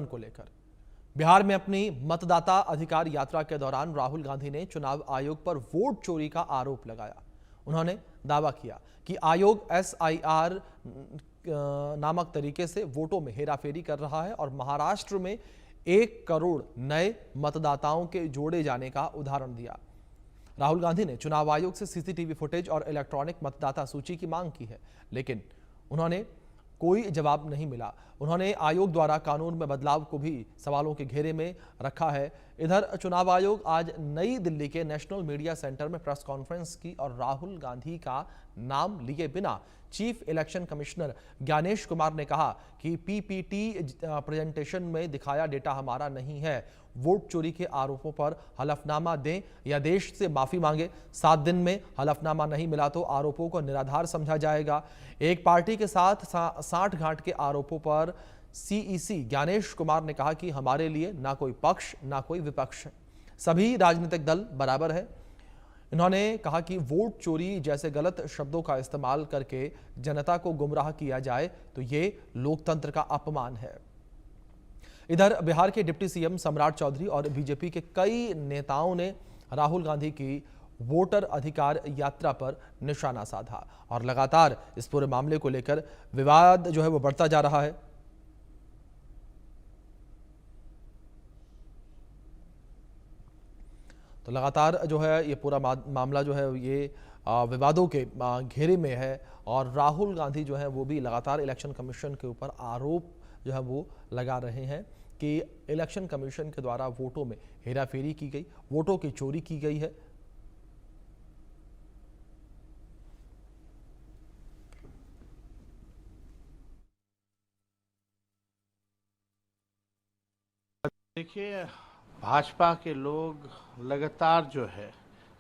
को लेकर बिहार में अपनी मतदाता अधिकार यात्रा के दौरान राहुल गांधी ने चुनाव आयोग पर वोट चोरी का आरोप लगाया। उन्होंने दावा किया कि आयोग SIR नामक तरीके से वोटों में हेराफेरी कर रहा है और महाराष्ट्र में 1 करोड़ नए मतदाताओं के जोड़े जाने का उदाहरण दिया। राहुल गांधी ने चुनाव आयोग से CCTV फुटेज और इलेक्ट्रॉनिक मतदाता सूची की मांग की है, लेकिन उन्होंने कोई जवाब नहीं मिला। उन्होंने आयोग द्वारा कानून में बदलाव को भी सवालों के घेरे में रखा है। इधर चुनाव आयोग आज नई दिल्ली के नेशनल मीडिया सेंटर में प्रेस कॉन्फ्रेंस की और राहुल गांधी का नाम लिए बिना chief election commissioner Gyanesh Kumar ने कहा कि PPT प्रेजेंटेशन में दिखाया डेटा हमारा नहीं है। वोट चोरी के आरोपों पर हलफनामा दें या देश से माफी मांगे। 7 दिन में हलफनामा नहीं मिला तो आरोपों को निराधार समझा जाएगा। एक पार्टी के साथ साठ-गांठ के आरोपों पर CEC ज्ञानेश कुमार ने कहा कि हमारे लिए ना कोई पक्ष ना कोई विपक्ष है, सभी राजनीतिक दल बराबर है। इन्होंने कहा कि वोट चोरी जैसे गलत शब्दों का इस्तेमाल करके जनता को गुमराह किया जाए तो ये लोकतंत्र का अपमान है। इधर बिहार के डिप्टी CM सम्राट चौधरी और बीजेपी के कई नेताओं ने राहुल गांधी की वोटर अधिकार यात्रा पर निशाना साधा और लगातार इस पूरे मामले को लेकर विवाद जो है वो बढ़ता जा रहा है। तो लगातार जो है ये पूरा मामला जो है ये विवादों के घेरे में है और राहुल गांधी जो है वो भी लगातार इलेक्शन कमीशन के ऊपर आरोप जो है वो लगा रहे हैं कि इलेक्शन कमीशन के द्वारा वोटों में हेराफेरी की गई, वोटों की चोरी की गई है। देखिए, भाजपा के लोग लगातार जो है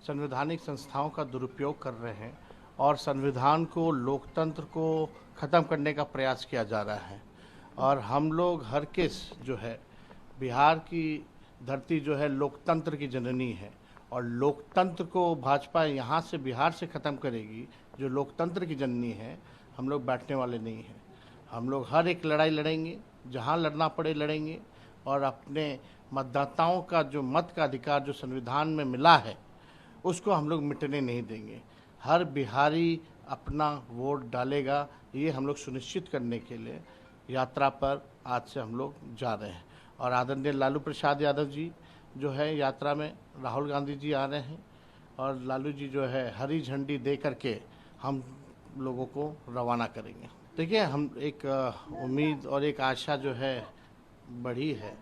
संवैधानिक संस्थाओं का दुरुपयोग कर रहे हैं और संविधान को, लोकतंत्र को ख़त्म करने का प्रयास किया जा रहा है। और हम लोग हर किस जो है, बिहार की धरती जो है लोकतंत्र की जननी है और लोकतंत्र को भाजपा यहाँ से बिहार से ख़त्म करेगी, जो लोकतंत्र की जननी है। हम लोग बैठने वाले नहीं हैं। हम लोग हर एक लड़ाई लड़ेंगे, जहाँ लड़ना पड़े लड़ेंगे और अपने मतदाताओं का जो मत का अधिकार जो संविधान में मिला है उसको हम लोग मिटने नहीं देंगे। हर बिहारी अपना वोट डालेगा, ये हम लोग सुनिश्चित करने के लिए यात्रा पर आज से हम लोग जा रहे हैं। और आदरणीय लालू प्रसाद यादव जी जो है यात्रा में, राहुल गांधी जी आ रहे हैं और लालू जी जो है हरी झंडी दे करके हम लोगों को रवाना करेंगे। देखिए, हम एक उम्मीद और एक आशा जो है बढ़ी है,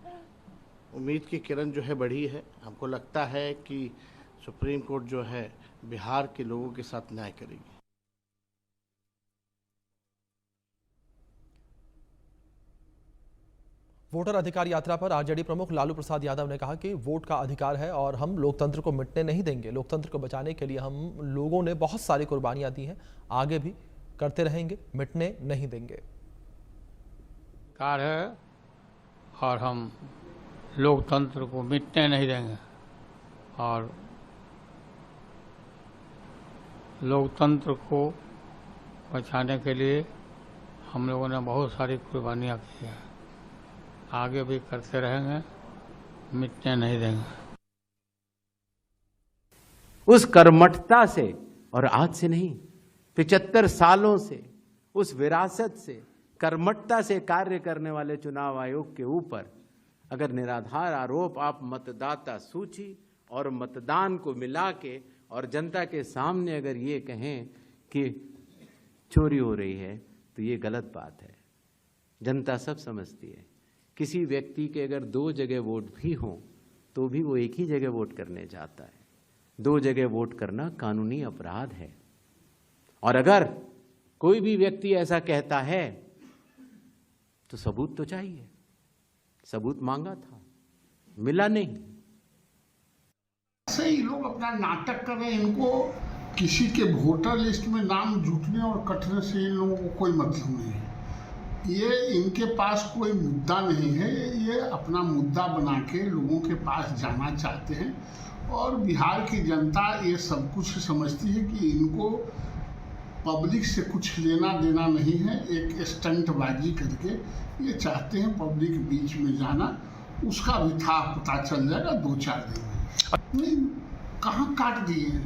उम्मीद की किरण जो है बढ़ी है। हमको लगता है कि सुप्रीम कोर्ट जो है बिहार के लोगों के साथ न्याय करेगी। वोटर अधिकार यात्रा पर RJD प्रमुख लालू प्रसाद यादव ने कहा कि वोट का अधिकार है और हम लोकतंत्र को मिटने नहीं देंगे। लोकतंत्र को बचाने के लिए हम लोगों ने बहुत सारी कुर्बानियां दी हैं, आगे भी करते रहेंगे, मिटने नहीं देंगे। अधिकार है और हम लोकतंत्र को मिटने नहीं देंगे और लोकतंत्र को बचाने के लिए हम लोगों ने बहुत सारी कुर्बानियाँ की हैं, आगे भी करते रहेंगे, मिटने नहीं देंगे। उस कर्मठता से, और आज से नहीं 75 सालों से उस विरासत से, कर्मठता से कार्य करने वाले चुनाव आयोग के ऊपर अगर निराधार आरोप आप मतदाता सूची और मतदान को मिला के और जनता के सामने अगर ये कहें कि चोरी हो रही है तो ये गलत बात है। जनता सब समझती है। किसी व्यक्ति के अगर 2 जगह वोट भी हों तो भी वो एक ही जगह वोट करने जाता है। 2 जगह वोट करना कानूनी अपराध है। और अगर कोई भी व्यक्ति ऐसा कहता है तो सबूत तो चाहिए। सबूत मांगा था, मिला नहीं। ऐसे ही लोग अपना नाटक कर रहे हैं। इनको किसी के वोटर लिस्ट में नाम जुटने और कटने से इन लोगों को कोई मतलब नहीं है। ये इनके पास कोई मुद्दा नहीं है। ये अपना मुद्दा बना के लोगों के पास जाना चाहते हैं और बिहार की जनता ये सब कुछ समझती है कि इनको पब्लिक से कुछ लेना देना नहीं है, एक स्टंटबाजी करके ये चाहते हैं पब्लिक बीच में जाना। उसका भी था पता चल जाएगा 2-4 दिन में। नहीं, कहाँ काट दिए हैं?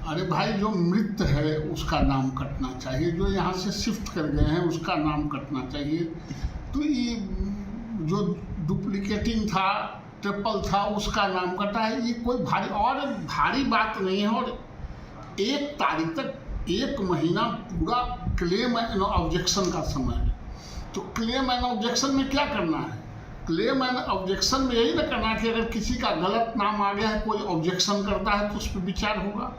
अरे भाई, जो मृत है उसका नाम कटना चाहिए, जो यहाँ से शिफ्ट कर गए हैं उसका नाम कटना चाहिए। तो ये जो डुप्लीकेटिंग था, ट्रिपल था, उसका नाम कटा है। ये कोई भारी बात नहीं है। और 1 तारीख तक 1 महीना पूरा क्लेम एंड ऑब्जेक्शन का समय है। तो क्लेम एंड ऑब्जेक्शन में क्या करना है? क्लेम एंड ऑब्जेक्शन में यही ना करना कि अगर किसी का गलत नाम आ गया है, कोई ऑब्जेक्शन करता है तो उस पर विचार होगा।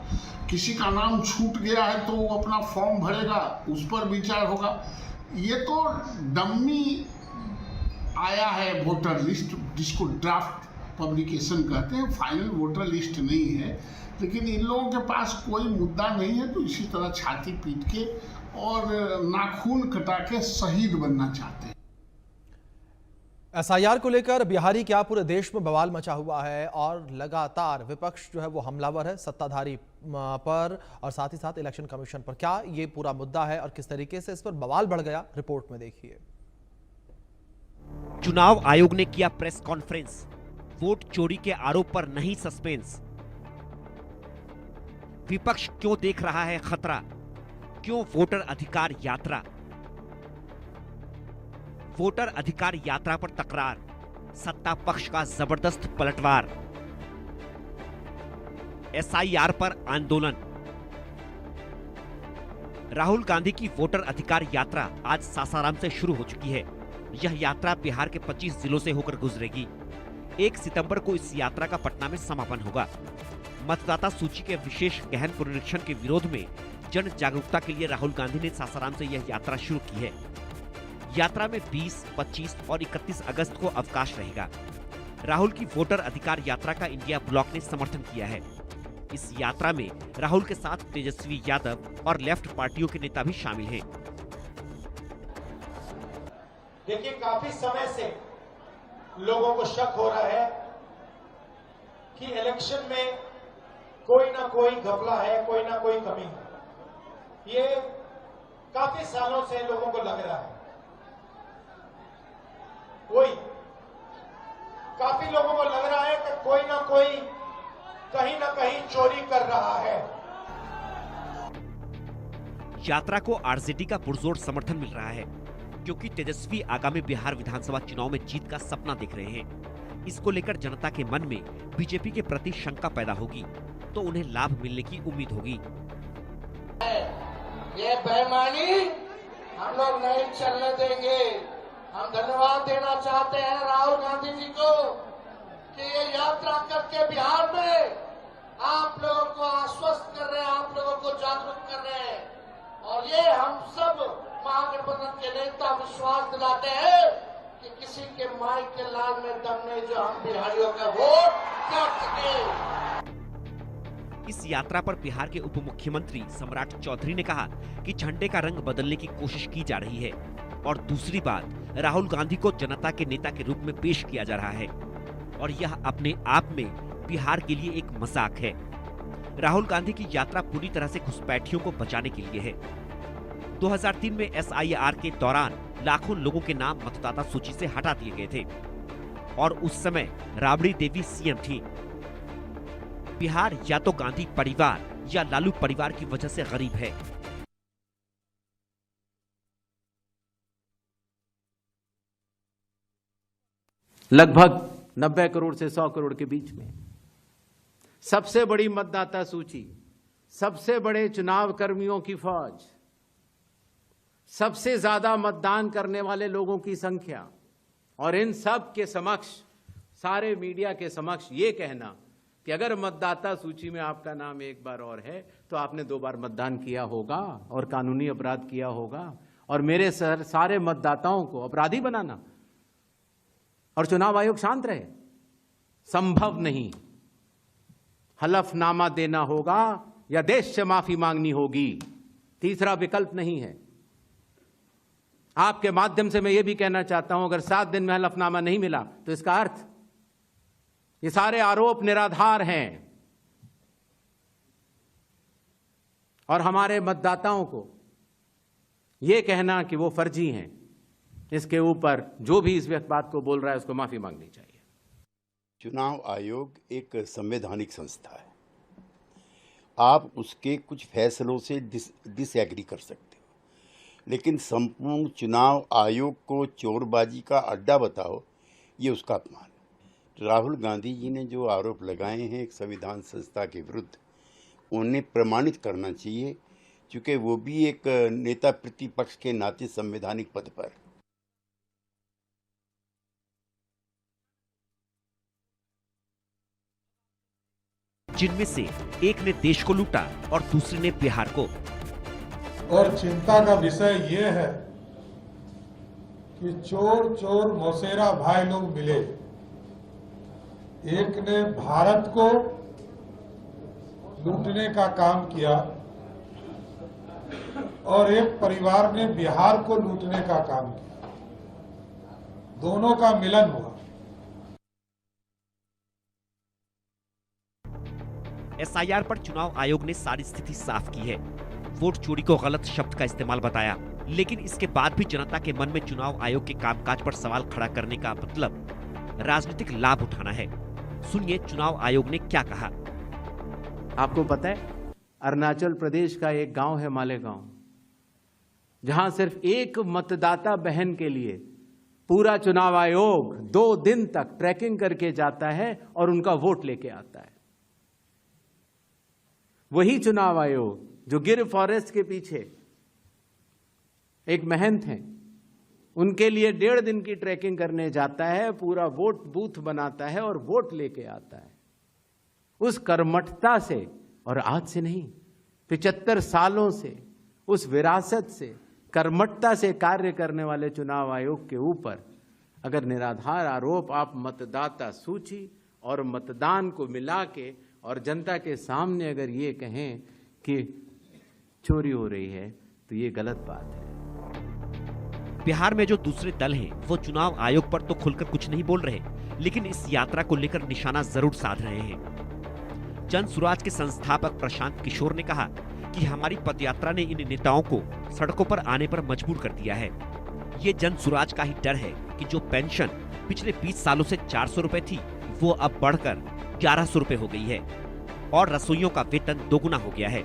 किसी का नाम छूट गया है तो वो अपना फॉर्म भरेगा, उस पर विचार होगा। ये तो डम्मी आया है वोटर लिस्ट, जिसको ड्राफ्ट पब्लिकेशन कहते हैं, फाइनल वोटर लिस्ट नहीं है। लेकिन इन लोगों के पास कोई मुद्दा नहीं है, तो इसी तरह छाती पीट के और नाखून कटा के शहीद बनना चाहते हैं। एसआईआर को लेकर बिहारी क्या पूरे देश में बवाल मचा हुआ है और लगातार विपक्ष जो है वो हमलावर है सत्ताधारी पर और साथ ही साथ इलेक्शन कमीशन पर। क्या ये पूरा मुद्दा है और किस तरीके से इस पर बवाल बढ़ गया, रिपोर्ट में देखिए। चुनाव आयोग ने किया प्रेस कॉन्फ्रेंस, वोट चोरी के आरोप पर नहीं सस्पेंस। विपक्ष क्यों देख रहा है खतरा, क्यों वोटर अधिकार यात्रा? वोटर अधिकार यात्रा पर तकरार, सत्ता पक्ष का जबरदस्त पलटवार। एसआईआर पर आंदोलन। राहुल गांधी की वोटर अधिकार यात्रा आज सासाराम से शुरू हो चुकी है। यह यात्रा बिहार के 25 जिलों से होकर गुजरेगी। 1 सितंबर को इस यात्रा का पटना में समापन होगा। मतदाता सूची के विशेष गहन पुनरीक्षण के विरोध में जन जागरूकता के लिए राहुल गांधी ने सासाराम से यह यात्रा शुरू की है। यात्रा में 20, 25 और 31 अगस्त को अवकाश रहेगा। राहुल की वोटर अधिकार यात्रा का इंडिया ब्लॉक ने समर्थन किया है। इस यात्रा में राहुल के साथ तेजस्वी यादव और लेफ्ट पार्टियों के नेता भी शामिल हैं। देखिए, काफी समय से लोगों को शक हो रहा है कि इलेक्शन में कोई ना कोई घपला है, कोई ना कोई कमी है। ये काफी सालों से लोगों को लग रहा है। काफी लोगों को लग रहा है कि कोई ना कहीं चोरी कर रहा है। यात्रा को आरजेडी का पुरजोर समर्थन मिल रहा है, क्योंकि तेजस्वी आगामी बिहार विधानसभा चुनाव में जीत का सपना देख रहे हैं। इसको लेकर जनता के मन में बीजेपी के प्रति शंका पैदा होगी तो उन्हें लाभ मिलने की उम्मीद होगी। ये बेईमानी हम लोग नहीं चलने देंगे। हम धन्यवाद देना चाहते हैं राहुल गांधी जी को कि ये यात्रा करके बिहार में आप लोगों को आश्वस्त कर रहे हैं, आप लोगों को जागरूक कर रहे हैं। और ये हम सब महागठबंधन के नेता विश्वास दिलाते हैं कि किसी के माई के लाल में दम नहीं जो हम बिहारियों का वोट कर सके। इस यात्रा पर बिहार के उप मुख्यमंत्री सम्राट चौधरी ने कहा कि झंडे का रंग बदलने की कोशिश की जा रही है और दूसरी बात, राहुल गांधी को जनता के नेता के रूप में पेश किया जा रहा है और यह अपने आप में बिहार के लिए एक मजाक है। राहुल गांधी की यात्रा पूरी तरह से घुसपैठियों को बचाने के लिए है। 2003 में एसआईआर के दौरान लाखों लोगों के नाम मतदाता सूची से हटा दिए गए थे और उस समय राबड़ी देवी सीएम थी। बिहार या तो गांधी परिवार या लालू परिवार की वजह से गरीब है। लगभग 90 करोड़ से 100 करोड़ के बीच में सबसे बड़ी मतदाता सूची, सबसे बड़े चुनाव कर्मियों की फौज, सबसे ज्यादा मतदान करने वाले लोगों की संख्या और इन सब के समक्ष, सारे मीडिया के समक्ष ये कहना कि अगर मतदाता सूची में आपका नाम एक बार और है तो आपने 2 बार मतदान किया होगा और कानूनी अपराध किया होगा, और मेरे सारे मतदाताओं को अपराधी बनाना और चुनाव आयोग शांत रहे, संभव नहीं। हलफनामा देना होगा या देश से माफी मांगनी होगी, तीसरा विकल्प नहीं है। आपके माध्यम से मैं यह भी कहना चाहता हूं, अगर 7 दिन में हलफनामा नहीं मिला तो इसका अर्थ ये सारे आरोप निराधार हैं। और हमारे मतदाताओं को ये कहना कि वो फर्जी हैं, इसके ऊपर जो भी इस बात को बोल रहा है उसको माफी मांगनी चाहिए। चुनाव आयोग एक संवैधानिक संस्था है। आप उसके कुछ फैसलों से डिसएग्री कर सकते हो, लेकिन संपूर्ण चुनाव आयोग को चोरबाजी का अड्डा बताओ, ये उसका अपमान है। राहुल गांधी जी ने जो आरोप लगाए हैं एक संविधान संस्था के विरुद्ध, उन्हें प्रमाणित करना चाहिए, क्योंकि वो भी एक नेता प्रतिपक्ष के नाते संवैधानिक पद पर। जिनमें से एक ने देश को लूटा और दूसरे ने बिहार को। और चिंता का विषय ये है कि चोर चोर मौसेरा भाई लोग मिले। एक ने भारत को लूटने का काम किया और एक परिवार ने बिहार को लूटने का काम किया। दोनों का मिलन हुआ। एसआईआर पर चुनाव आयोग ने सारी स्थिति साफ की है। वोट चोरी को गलत शब्द का इस्तेमाल बताया, लेकिन इसके बाद भी जनता के मन में चुनाव आयोग के कामकाज पर सवाल खड़ा करने का मतलब राजनीतिक लाभ उठाना है। सुनिए चुनाव आयोग ने क्या कहा। आपको पता है, अरुणाचल प्रदेश का एक गांव है मालेगांव, जहां सिर्फ एक मतदाता बहन के लिए पूरा चुनाव आयोग 2 दिन तक ट्रैकिंग करके जाता है और उनका वोट लेके आता है। वही चुनाव आयोग जो गिर फॉरेस्ट के पीछे एक महंत हैं, उनके लिए 1.5 दिन की ट्रैकिंग करने जाता है, पूरा वोट बूथ बनाता है और वोट लेके आता है। उस कर्मठता से, और आज से नहीं 75 सालों से, उस विरासत से, कर्मठता से कार्य करने वाले चुनाव आयोग के ऊपर अगर निराधार आरोप आप मतदाता सूची और मतदान को मिला के और जनता के सामने अगर ये कहें कि चोरी हो रही है, तो ये गलत बात है। बिहार में जो दूसरे दल हैं, वो चुनाव आयोग पर तो खुलकर कुछ नहीं बोल रहे, लेकिन इस यात्रा को लेकर निशाना जरूर साध रहे हैं। जन सुराज के संस्थापक प्रशांत किशोर ने कहा कि हमारी पदयात्रा ने इन नेताओं को सड़कों पर आने पर मजबूर कर दिया है। ये जन सुराज का ही डर है कि जो पेंशन पिछले 20 सालों से 400 रुपए थी, वो अब बढ़कर 1100 रुपए हो गई है और रसोइयों का वेतन दोगुना हो गया है।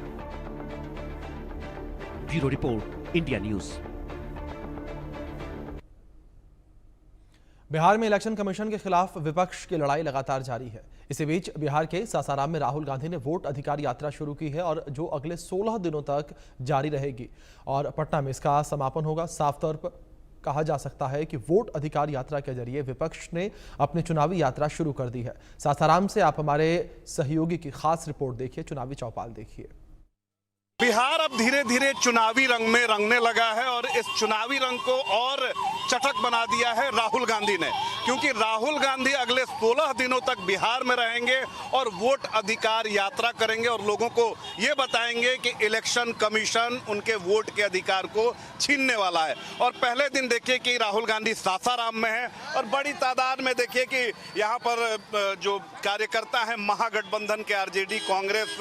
Bureau report, India news. Bihar में इलेक्शन कमीशन के खिलाफ विपक्ष की लड़ाई लगातार जारी है। इसी बीच बिहार के सासाराम में राहुल गांधी ने वोट अधिकार यात्रा शुरू की है और जो अगले 16 दिनों तक जारी रहेगी और पटना में इसका समापन होगा। साफ तौर पर कहा जा सकता है कि वोट अधिकार यात्रा के जरिए विपक्ष ने अपनी चुनावी यात्रा शुरू कर दी है। सासाराम से आप हमारे सहयोगी की खास रिपोर्ट देखिए, चुनावी चौपाल देखिए। बिहार अब धीरे धीरे चुनावी रंग में रंगने लगा है और इस चुनावी रंग को और चटक बना दिया है राहुल गांधी ने, क्योंकि राहुल गांधी अगले 16 दिनों तक बिहार में रहेंगे और वोट अधिकार यात्रा करेंगे और लोगों को ये बताएंगे कि इलेक्शन कमीशन उनके वोट के अधिकार को छीनने वाला है। और पहले दिन देखिए कि राहुल गांधी सासाराम में है और बड़ी तादाद में देखिए कि यहाँ पर जो कार्यकर्ता हैं महागठबंधन के, आरजेडी, कांग्रेस,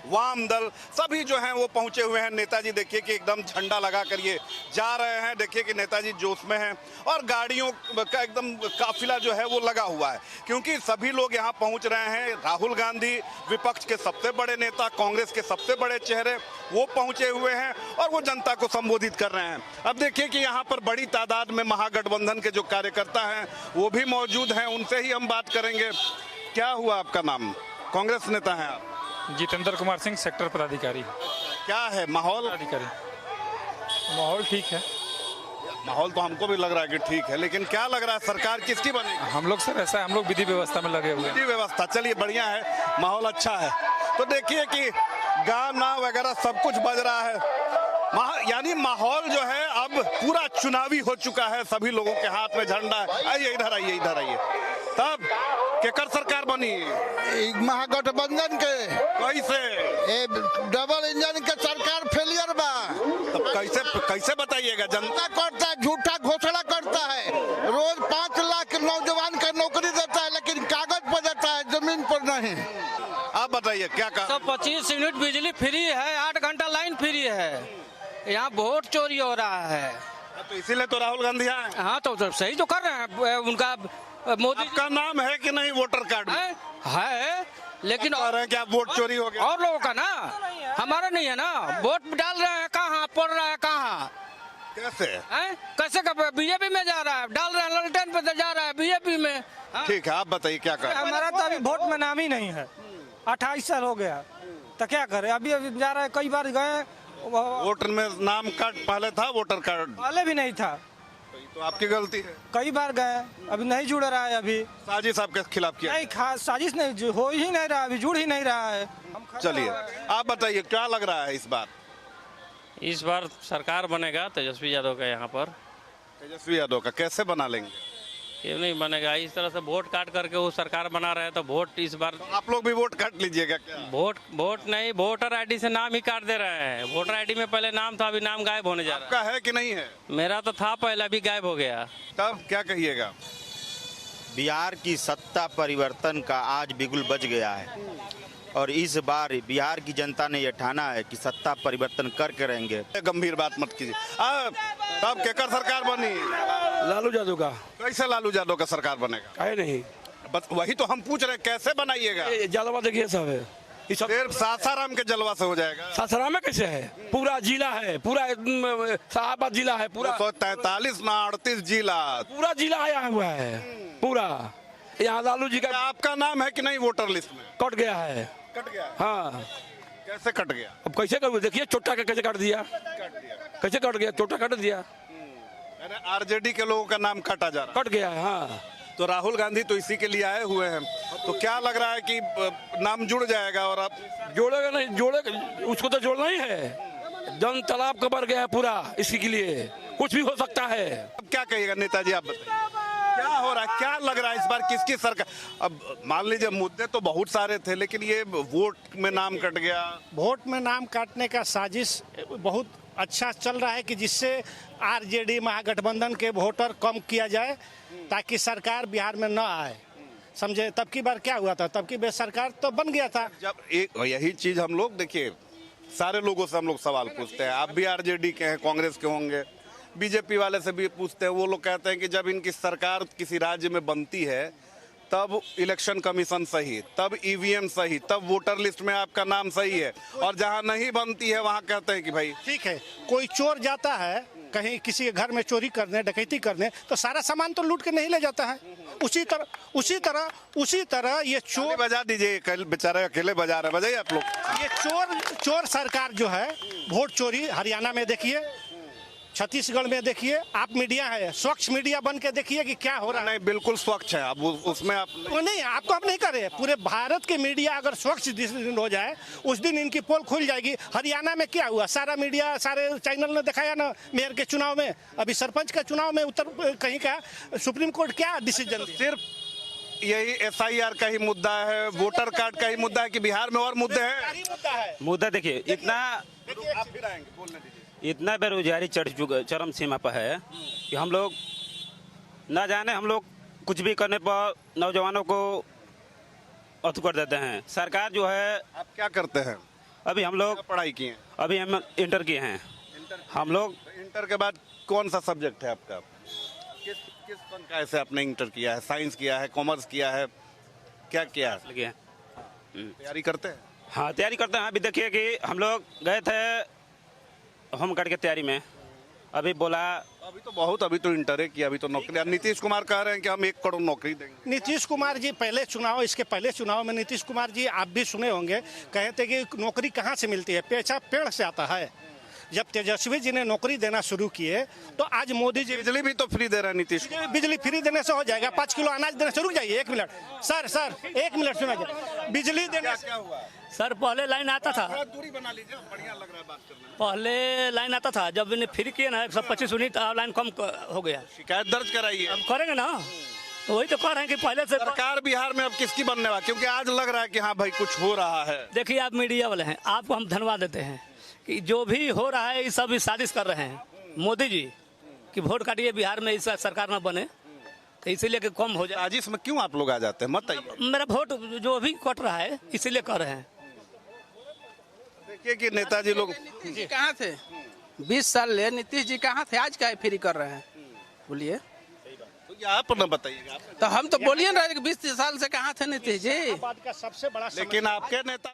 वाम दल, सभी जो हैं वो पहुंचे हुए हैं। नेताजी देखिए कि एकदम झंडा लगा कर ये जा रहे हैं। देखिए कि नेताजी जोश में हैं और गाड़ियों का एकदम काफिला जो है वो लगा हुआ है, क्योंकि सभी लोग यहाँ पहुंच रहे हैं। राहुल गांधी, विपक्ष के सबसे बड़े नेता, कांग्रेस के सबसे बड़े चेहरे, वो पहुंचे हुए हैं और वो जनता को संबोधित कर रहे हैं। अब देखिए कि यहाँ पर बड़ी तादाद में महागठबंधन के जो कार्यकर्ता हैं वो भी मौजूद हैं, उनसे ही हम बात करेंगे। क्या हुआ, आपका नाम? कांग्रेस नेता हैं आप? जितेंद्र कुमार सिंह, सेक्टर पदाधिकारी। क्या है माहौल? अधिकारी, माहौल ठीक है। माहौल तो हमको भी लग रहा है कि ठीक है, लेकिन क्या लग रहा है सरकार किसकी बनेगी? हम लोग सर ऐसा है, हम लोग विधि व्यवस्था में लगे हुए हैं। विधि व्यवस्था, चलिए बढ़िया है, माहौल अच्छा है। तो देखिए कि गाना वगैरह सब कुछ बज रहा है, यानी माहौल जो है अब पूरा चुनावी हो चुका है। सभी लोगों के हाथ में झंडा है। आइए इधर आइए, इधर आइए। तब केकर सरकार बनी? महागठबंधन के। कैसे? डबल इंजन के सरकार फेलियर बा। तब कैसे बताइएगा? जनता करता है, झूठा घोषणा करता है, रोज 5 लाख नौजवान का नौकरी देता है, लेकिन कागज पर देता है, जमीन पर नहीं। आप बताइए क्या कहा? 125 यूनिट बिजली फ्री है, 8 घंटा लाइन फ्री है, यहाँ वोट चोरी हो रहा है। तो इसीलिए तो राहुल गांधी आए। हाँ तो सही तो कर रहे हैं उनका। मोदी का नाम है कि नहीं वोटर कार्ड में? है लेकिन कह रहे हैं कि आप वोट चोरी हो गया। और लोगों का ना, हमारा नहीं है ना। वोट डाल रहे हैं कहाँ, पड़ रहा है कहाँ, कैसे कैसे बीजेपी में जा रहा है, डाल रहे हैं ललटेन पे जा रहा है बीजेपी में। ठीक है, आप बताइए क्या कर? हमारा तो अभी वोट में नाम ही नहीं है, 28 साल हो गया, तो क्या करे। अभी जा रहा है, कई बार गए। वोटर में नाम कार्ड पहले था, वोटर कार्ड पहले भी नहीं था, तो आपकी गलती है। कई बार गए, अभी नहीं जुड़ रहा है। अभी साजिश आपके खिलाफ किया? नहीं, साजिश नहीं, हो ही नहीं रहा, अभी जुड़ ही नहीं रहा है। चलिए आप बताइए क्या लग रहा है इस बार? इस बार सरकार बनेगा तेजस्वी यादव का। यहाँ पर तेजस्वी यादव का कैसे बना लेंगे? क्यों नहीं बनेगा, इस तरह से वोट काट करके वो सरकार बना रहे हैं, तो वोट इस बार आप लोग भी वोट काट लीजिएगा क्या? वोट नहीं, वोटर आईडी से नाम ही काट दे रहे हैं। वोटर आईडी में पहले नाम था, अभी नाम गायब होने जा रहा है। आपका है कि नहीं है? मेरा तो था पहले, अभी गायब हो गया। तब क्या कहिएगा? बिहार की सत्ता परिवर्तन का आज बिगुल बज गया है और इस बार बिहार की जनता ने यह ठाना है कि सत्ता परिवर्तन करके रहेंगे। गंभीर बात मत कीजिए। तब केकर सरकार बनी? लालू यादव का। कैसे लालू यादव का सरकार बनेगा? काहे नहीं, बस वही तो हम पूछ रहे हैं, कैसे बनाइएगा? जलवा देखिए सब है, सिर्फ सासाराम के जलवा से हो जाएगा? सासाराम में कैसे है, पूरा जिला है, पूरा शाहबाद जिला है, पूरा 243 ना 38 जिला, पूरा जिला आया हुआ है पूरा। यहाँ लालू जी का आपका नाम है कि नहीं वोटर लिस्ट में? कट गया है। कट गया? हाँ। कैसे कट गया? अब कैसे कर देखिए, चोटा का कैसे काट दिया, कैसे कट गया, चोटा काट दिया। आरजेडी के लोगों का नाम काटा जा रहा है। कट गया है। हाँ, तो राहुल गांधी तो इसी के लिए आए हुए हैं, तो क्या लग रहा है कि नाम जुड़ जाएगा? और अब जोड़ेगा नहीं, जोड़ेगा, उसको तो जोड़ना ही है। जन तालाब का भर गया है पूरा, इसी के लिए कुछ भी हो सकता है। अब क्या कहिएगा नेताजी, आप बताइए क्या हो रहा है, क्या लग रहा है इस बार किसकी सरकार? अब मान लीजिए मुद्दे तो बहुत सारे थे, लेकिन ये वोट में नाम कट गया। वोट में नाम काटने का साजिश बहुत अच्छा चल रहा है कि जिससे आरजेडी महागठबंधन के वोटर कम किया जाए ताकि सरकार बिहार में न आए, समझे। तब की बार क्या हुआ था, तब की बार सरकार तो बन गया था। जब एक यही चीज हम लोग देखिए, सारे लोगों से हम लोग सवाल पूछते हैं, आप भी आरजेडी के हैं, कांग्रेस के होंगे, बीजेपी वाले से भी पूछते हैं, वो लोग कहते हैं कि जब इनकी सरकार किसी राज्य में बनती है तब इलेक्शन कमीशन सही, तब ईवीएम सही, तब वोटर लिस्ट में आपका नाम सही है, और जहां नहीं बनती है वहां कहते हैं कि भाई ठीक है। कोई चोर जाता है कहीं किसी के घर में चोरी करने, डकैती करने, तो सारा सामान तो लूट के नहीं ले जाता है। उसी तरह ये चोर बजा दीजिए, कल बेचारे अकेले बजा रहे, बजाइए आप लोग। ये चोर सरकार जो है, वोट चोरी हरियाणा में देखिए, छत्तीसगढ़ में देखिए, आप मीडिया है, स्वच्छ मीडिया बन के देखिए कि क्या हो रहा है। नहीं, बिल्कुल स्वच्छ है। अब उसमें आप नहीं, आपको आप नहीं करे। पूरे भारत के मीडिया अगर स्वच्छ हो जाए, उस दिन इनकी पोल खुल जाएगी। हरियाणा में क्या हुआ, सारा मीडिया, सारे चैनल ने दिखाया ना मेयर के चुनाव में, अभी सरपंच का चुनाव में उत्तर कहीं का सुप्रीम कोर्ट क्या डिसीजन। सिर्फ यही SIR का ही मुद्दा है, वोटर कार्ड का ही मुद्दा है कि बिहार में और मुद्दे हैं? मुद्दा देखिए, इतना बेरोजगारी चरम सीमा पर है कि हम लोग न जाने, हम लोग कुछ भी करने पर नौजवानों को अथु कर देते हैं। सरकार जो है, आप क्या करते हैं? अभी हम लोग पढ़ाई किए हैं? अभी हम इंटर किए हैं। हम लोग इंटर के बाद कौन सा सब्जेक्ट है आपका? किस संकाय से आपने इंटर किया है? साइंस किया है, कॉमर्स किया है, क्या किया है? तैयारी करते हैं? हाँ, तैयारी करते हैं। अभी देखिए कि हम लोग गए थे होम गार्ड की तैयारी में, अभी बोला अभी तो इंटर किया, अभी तो नौकरी। नीतीश कुमार कह रहे हैं कि हम 1 करोड़ नौकरी देंगे। नीतीश कुमार जी इसके पहले चुनाव में नीतीश कुमार जी, आप भी सुने होंगे, कहे थे कि नौकरी कहाँ से मिलती है, पैसा पेड़ से आता है। जब तेजस्वी जी ने नौकरी देना शुरू किए तो आज मोदी जी बिजली भी तो फ्री दे रहा है। नीतीश बिजली फ्री देने से हो जाएगा, 5 किलो अनाज देने से रुक जाइए। 1 मिनट सर 1 मिनट सुना। बिजली देने क्या हुआ सर, पहले लाइन आता था, दूरी बना लीजिए, बढ़िया लग रहा है बात करना। पहले लाइन आता था, जब इन्हें फ्री किए ना 125 यूनिट, लाइन कम हो गया। शिकायत दर्ज कराइए। अब करेंगे ना, तो वही तो कह रहे हैं कि पहले से सरकार बिहार में अब किसकी बनने वाली, क्योंकि आज लग रहा है कि हाँ भाई कुछ हो रहा है। देखिए, आप मीडिया वाले हैं, आपको हम धन्यवाद देते हैं कि जो भी हो रहा है ये सब साजिश कर रहे हैं मोदी जी कि वोट काटिए, बिहार में इस सरकार न बने, तो इसीलिए कि कम हो जाए। साजिश में क्यों आप लोग आ जाते हैं? मत आइए। मेरा वोट जो अभी कट रहा है इसीलिए कर रहे हैं। देखिए कि नेताजी लोग नीतीश जी कहाँ थे? 20 साल ले नीतीश जी कहाँ थे? आज क्या फ्री कर रहे हैं? बोलिए तो आप न बताइएगा। तो हम तो बोलिए ना कि 20 साल से कहाँ थे नीतीश जी? लेकिन आपके नेता